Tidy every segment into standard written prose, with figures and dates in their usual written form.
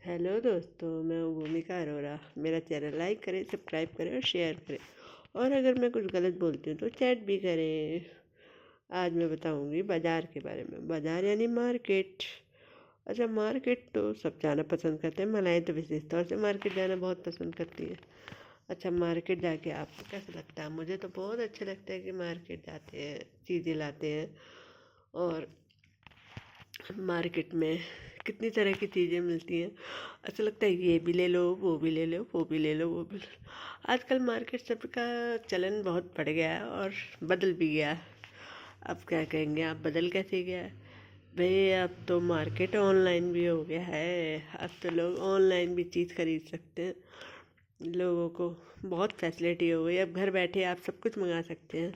Hello दोस्तों, मैं हूँ भूमिका अरोरा। मेरा चैनल लाइक करें, सब्सक्राइब करें और शेयर करें। और अगर मैं कुछ गलत बोलती हूँ तो चैट भी करें। आज मैं बताऊँगी बाज़ार के बारे में। बाज़ार यानी मार्केट। अच्छा, मार्केट तो सब जाना पसंद करते हैं। महिलाएं तो विशेष तौर से मार्केट जाना बहुत पसंद करती हैं। अच्छा, मार्केट जाके आपको कैसा लगता है? मुझे तो बहुत अच्छा लगता है कि मार्केट जाते हैं, चीज़ें लाते हैं। और मार्केट में कितनी तरह की चीज़ें मिलती हैं। ऐसा लगता है ये भी ले लो, वो भी ले लो, वो भी ले लो, वो भी ले लो। आजकल मार्केट सबका चलन बहुत बढ़ गया है और बदल भी गया है। अब क्या कहेंगे आप, बदल कैसे गया है भाई? अब तो मार्केट ऑनलाइन भी हो गया है। अब तो लोग ऑनलाइन भी चीज़ खरीद सकते हैं। लोगों को बहुत फैसिलिटी हो गई। अब घर बैठे आप सब कुछ मंगा सकते हैं।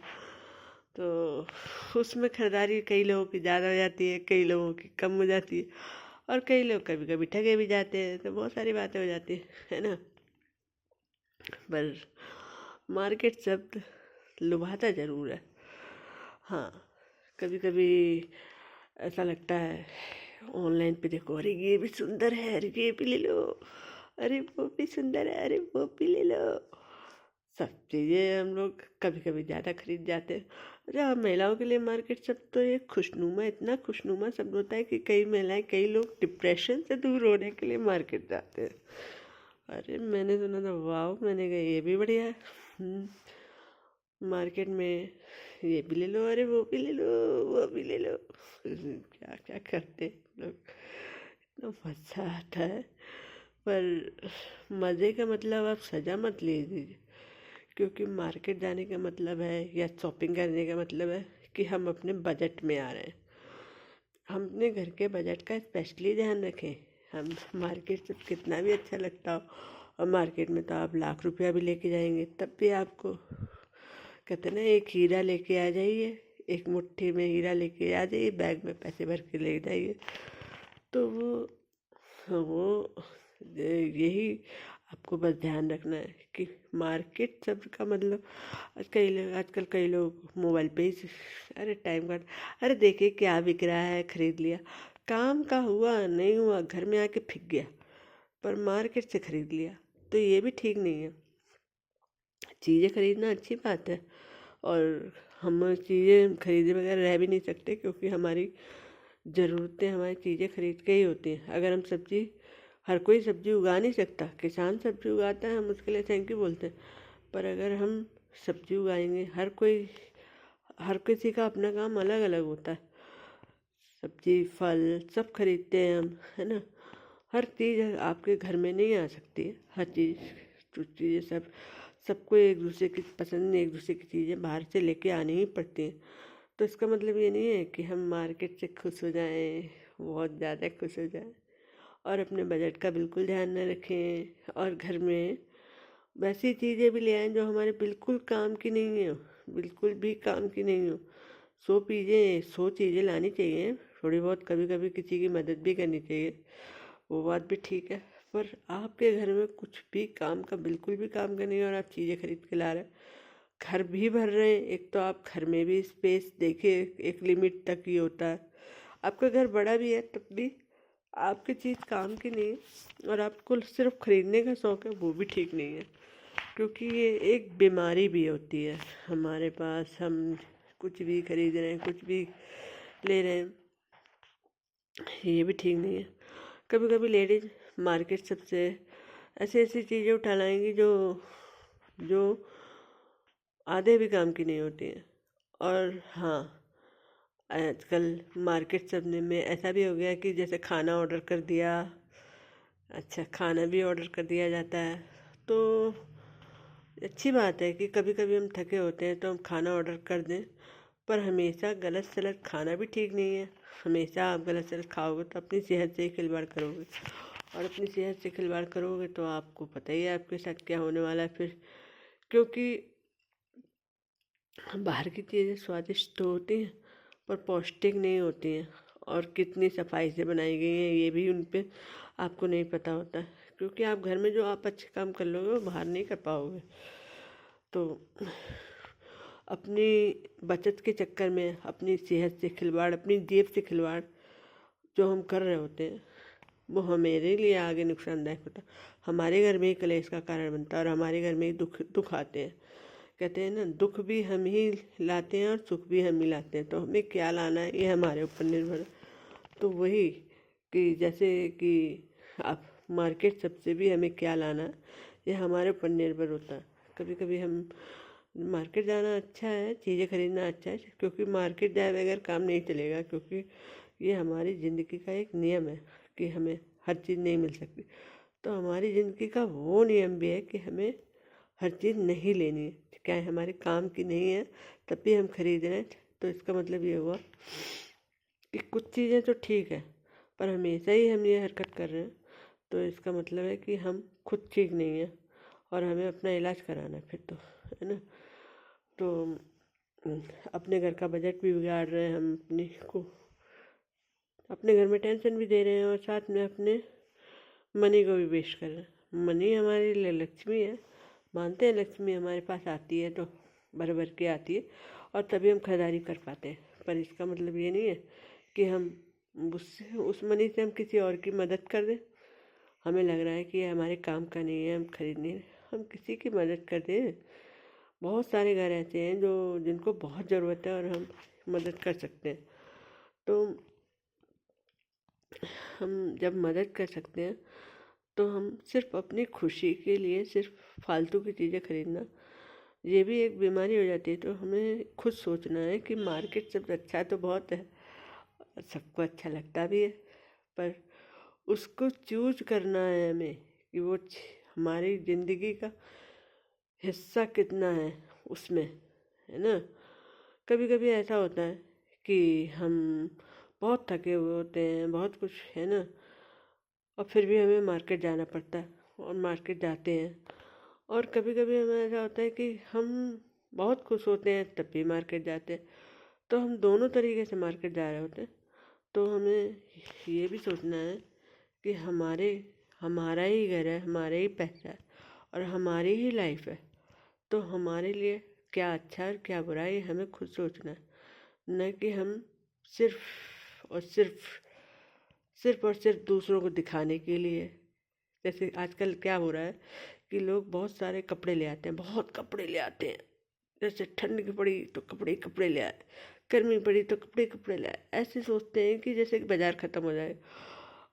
तो उसमें खरीदारी कई लोगों की ज़्यादा हो जाती है, कई लोगों की कम हो जाती है। और कई लोग कभी कभी ठगे भी जाते हैं। तो बहुत सारी बातें हो जाती है ना। पर मार्केट शब्द लुभाता ज़रूर है। हाँ, कभी कभी ऐसा लगता है ऑनलाइन पे देखो, अरे ये भी सुंदर है, अरे ये भी ले लो, अरे वो भी सुंदर है, अरे वो भी ले लो। सब चीज़ें हम लोग कभी कभी ज़्यादा खरीद जाते हैं। अच्छा, महिलाओं के लिए मार्केट शब्द तो ये खुशनुमा, इतना खुशनुमा शब्द होता है कि कई महिलाएं, कई लोग डिप्रेशन से दूर होने के लिए मार्केट जाते हैं। अरे मैंने सुना था, वाह, मैंने कहा ये भी बढ़िया है। मार्केट में ये भी ले लो, अरे वो भी ले लो, वो भी ले लो। क्या क्या करते हैं लोग, इतना मज़ा आता है। पर मज़े का मतलब आप सजा मत लीजिए। क्योंकि मार्केट जाने का मतलब है या शॉपिंग करने का मतलब है कि हम अपने बजट में आ रहे हैं। हम अपने घर के बजट का स्पेशली ध्यान रखें। हम मार्केट से कितना भी अच्छा लगता हो, और मार्केट में तो आप लाख रुपया भी लेके जाएंगे तब भी आपको कहते ना, एक हीरा लेके आ जाइए, एक मुट्ठी में हीरा लेके आ जाइए, बैग में पैसे भर के ले जाइए। तो वो यही आपको बस ध्यान रखना है कि मार्केट शब्द का मतलब, आजकल कई लोग मोबाइल पे ही अरे टाइम काट, अरे देखिए क्या बिक रहा है, खरीद लिया। काम का हुआ नहीं हुआ, घर में आके फिक गया। पर मार्केट से खरीद लिया तो ये भी ठीक नहीं है। चीज़ें खरीदना अच्छी बात है, और हम चीज़ें खरीदे बगैर रह भी नहीं सकते, क्योंकि हमारी ज़रूरतें हमारी चीज़ें खरीद के ही होती हैं। अगर हम सब्ज़ी, हर कोई सब्ज़ी उगा नहीं सकता। किसान सब्ज़ी उगाता है, हम उसके लिए थैंक यू बोलते हैं। पर अगर हम सब्ज़ी उगाएंगे, हर किसी का अपना काम अलग अलग होता है। सब्ज़ी फल सब खरीदते हैं हम, है ना। हर चीज़ आपके घर में नहीं आ सकती है। हर चीज़, जो चीज़ें सबको एक दूसरे की पसंद, एक दूसरे की चीज़ें बाहर से लेके आनी ही पड़ती हैं। तो इसका मतलब ये नहीं है कि हम मार्केट से खुश हो जाएं, बहुत ज़्यादा खुश हो जाएं, और अपने बजट का बिल्कुल ध्यान न रखें, और घर में वैसी चीज़ें भी ले आएं जो हमारे बिल्कुल काम की नहीं हो, बिल्कुल भी काम की नहीं हो। सौ चीज़ें लानी चाहिए। थोड़ी बहुत कभी कभी किसी की मदद भी करनी चाहिए, वो बात भी ठीक है। पर आपके घर में कुछ भी काम का, बिल्कुल भी काम का नहीं है, और आप चीज़ें खरीद के ला रहे हैं, घर भी भर रहे हैं। एक तो आप घर में भी स्पेस देखिए, एक लिमिट तक ही होता है। आपका घर बड़ा भी है तब भी आपकी चीज़ काम की नहीं है, और आपको सिर्फ खरीदने का शौक़ है, वो भी ठीक नहीं है। क्योंकि ये एक बीमारी भी होती है हमारे पास। हम कुछ भी खरीद रहे हैं, कुछ भी ले रहे हैं, ये भी ठीक नहीं है। कभी कभी लेडीज मार्केट सबसे ऐसी ऐसी चीज़ें उठा लाएंगी जो जो आधे भी काम की नहीं होती हैं। और हाँ, आजकल मार्केट सबने में ऐसा भी हो गया कि जैसे खाना ऑर्डर कर दिया, अच्छा खाना भी ऑर्डर कर दिया जाता है। तो अच्छी बात है कि कभी कभी हम थके होते हैं तो हम खाना ऑर्डर कर दें। पर हमेशा गलत सलत खाना भी ठीक नहीं है। हमेशा आप गलत सलत खाओगे तो अपनी सेहत से ही खिलवाड़ करोगे, और अपनी सेहत से खिलवाड़ करोगे तो आपको पता ही है आपके साथ क्या होने वाला है फिर। क्योंकि बाहर की चीज़ें स्वादिष्ट तो होती हैं, पर पौष्टिक नहीं होती हैं, और कितनी सफाई से बनाई गई हैं ये भी उन पे आपको नहीं पता होता। क्योंकि आप घर में जो आप अच्छे काम कर लोगे वो बाहर नहीं कर पाओगे। तो अपनी बचत के चक्कर में अपनी सेहत से खिलवाड़, अपनी जेब से खिलवाड़ जो हम कर रहे होते हैं, वो हमारे लिए आगे नुकसानदायक होता, हमारे घर में ही कलेश का कारण बनता है और हमारे घर में ही दुख दुख आते हैं। कहते हैं ना, दुख भी हम ही लाते हैं और सुख भी हम ही लाते हैं, तो हमें क्या लाना है ये हमारे ऊपर निर्भर है। तो वही कि जैसे कि आप मार्केट सबसे भी हमें क्या लाना है ये हमारे ऊपर निर्भर होता है। कभी कभी हम मार्केट जाना अच्छा है, चीज़ें खरीदना अच्छा है, क्योंकि मार्केट जाए बगैर काम नहीं चलेगा, क्योंकि ये हमारी ज़िंदगी का एक नियम है कि हमें हर चीज़ नहीं मिल सकती। तो हमारी ज़िंदगी का वो नियम भी है कि हमें हर चीज़ नहीं लेनी है, क्या है हमारे काम की नहीं है तब भी हम खरीद रहे हैं। तो इसका मतलब ये हुआ कि कुछ चीज़ें तो ठीक है, पर हमेशा ही हम ये हरकत कर रहे हैं, तो इसका मतलब है कि हम खुद ठीक नहीं है और हमें अपना इलाज कराना है फिर, तो है ना। तो अपने घर का बजट भी बिगाड़ रहे हैं हम, अपने को अपने घर में टेंशन भी दे रहे हैं और साथ में अपने मनी को भी वेस्ट कर रहे हैं। मनी हमारे लिए लक्ष्मी है, मानते हैं लक्ष्मी हमारे पास आती है तो भर भर के आती है और तभी हम खरीदारी कर पाते हैं, पर इसका मतलब ये नहीं है कि हम उससे उस मनी से हम किसी और की मदद कर दें। हमें लग रहा है कि ये हमारे काम का नहीं है, हम खरीद नहीं रहे, हम किसी की मदद कर दें। बहुत सारे घर ऐसे हैं जो जिनको बहुत ज़रूरत है और हम मदद कर सकते हैं। तो हम जब मदद कर सकते हैं तो हम सिर्फ अपनी खुशी के लिए सिर्फ फालतू की चीज़ें खरीदना, ये भी एक बीमारी हो जाती है। तो हमें खुद सोचना है कि मार्केट सब अच्छा तो बहुत है, सबको अच्छा लगता भी है, पर उसको चूज करना है हमें कि वो हमारी ज़िंदगी का हिस्सा कितना है उसमें, है ना। कभी कभी ऐसा होता है कि हम बहुत थके हुए होते हैं, बहुत कुछ है ना, और फिर भी हमें मार्केट जाना पड़ता है और मार्केट जाते हैं। और कभी कभी हमें ऐसा होता है कि हम बहुत खुश होते हैं तब भी मार्केट जाते हैं, तो हम दोनों तरीके से मार्केट जा रहे होते हैं। तो हमें ये भी सोचना है कि हमारा ही घर है, हमारा ही पैसा है और हमारी ही लाइफ है, तो हमारे लिए क्या अच्छा है और क्या बुरा है ये हमें खुद सोचना है, न कि हम सिर्फ सिर्फ और सिर्फ दूसरों को दिखाने के लिए। जैसे आजकल क्या हो रहा है कि लोग बहुत सारे कपड़े ले आते हैं, बहुत कपड़े ले आते हैं, जैसे ठंड की पड़ी तो कपड़े ही कपड़े ले आए, गर्मी पड़ी तो कपड़े कपड़े ले आए, ऐसे सोचते हैं कि जैसे कि बाज़ार ख़त्म हो जाए।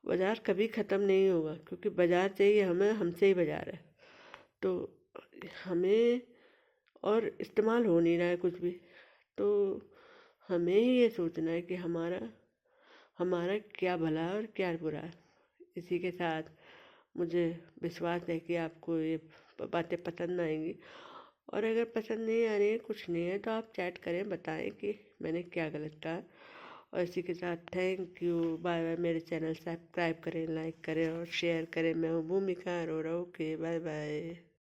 बाज़ार कभी ख़त्म नहीं होगा, क्योंकि बाज़ार चाहिए हमें, हमसे ही बाज़ार है। तो हमें और इस्तेमाल हो नहीं रहा है कुछ भी, तो हमें ही ये सोचना है कि हमारा हमारा क्या भला है और क्या बुरा है। इसी के साथ मुझे विश्वास है कि आपको ये बातें पसंद आएंगी, और अगर पसंद नहीं आ रही है, कुछ नहीं है, तो आप चैट करें, बताएं कि मैंने क्या गलत कहा। और इसी के साथ थैंक यू, बाय बाय। मेरे चैनल सब्सक्राइब करें, लाइक करें और शेयर करें। मैं हूँ भूमिका अरोड़ा। Okay, bye bye.